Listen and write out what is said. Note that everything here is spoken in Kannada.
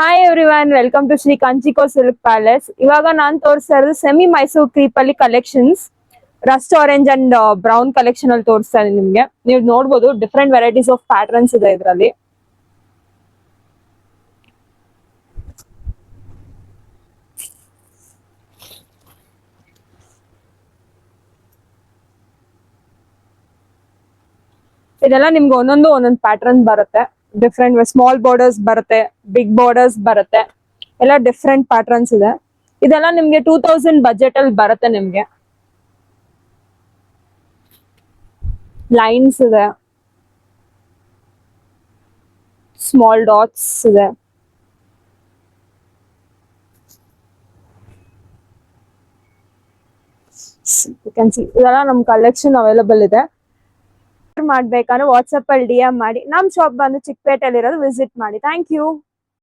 Hi everyone, welcome to Shri Kanchiko silk palace. ಇವಾಗ ನಾನ್ ತೋರಿಸ್ತಾ ಇರೋದು ಸೆಮಿ ಮೈಸೂರ್ ಕ್ರೀಪ್ ಅಲ್ಲಿ collections. Rust orange and brown collection ಅಲ್ಲಿ ತೋರಿಸ್ತಾ ಇದೀನಿ ನಿಮ್ಗೆ. ನೀವು ನೋಡಬಹುದು ಡಿಫ್ರೆಂಟ್ ವೆರೈಟೀಸ್ ಆಫ್ ಪ್ಯಾಟರ್ನ್ಸ್ ಇದೆ ಇದರಲ್ಲಿ. ಇದೆಲ್ಲ ನಿಮ್ಗೆ ಒಂದೊಂದು ಪ್ಯಾಟರ್ನ್ ಬರುತ್ತೆ. ಡಿಫ್ರೆಂಟ್ ಸ್ಮಾಲ್ ಬಾರ್ಡರ್ಸ್ ಬರುತ್ತೆ, ಬಿಗ್ ಬಾರ್ಡರ್ಸ್ ಬರುತ್ತೆ, ಎಲ್ಲ ಡಿಫ್ರೆಂಟ್ ಪ್ಯಾಟರ್ನ್ಸ್ ಇದೆ. ಇದೆಲ್ಲ ನಿಮ್ಗೆ 2000 ಬಜೆಟ್ ಅಲ್ಲಿ ಬರುತ್ತೆ. ನಿಮ್ಗೆ ಲೈನ್ಸ್ ಇದೆ, ಸ್ಮಾಲ್ ಡಾಟ್ಸ್ ಇದೆ, ಇದೆಲ್ಲ ನಮ್ ಕಲೆಕ್ಷನ್ ಅವೈಲಬಲ್ ಇದೆ. ಮಾಡ್ಬೇಕಂದ್ರೆ ವಾಟ್ಸ್ಆಪ್ ಅಲ್ಲಿ DM ಮಾಡಿ. ನಮ್ ಶಾಪ್ ಬಂದು ಚಿಕ್ಕಪೇಟೆಯಲ್ಲಿ ಇರೋದು, ವಿಸಿಟ್ ಮಾಡಿ. Thank you.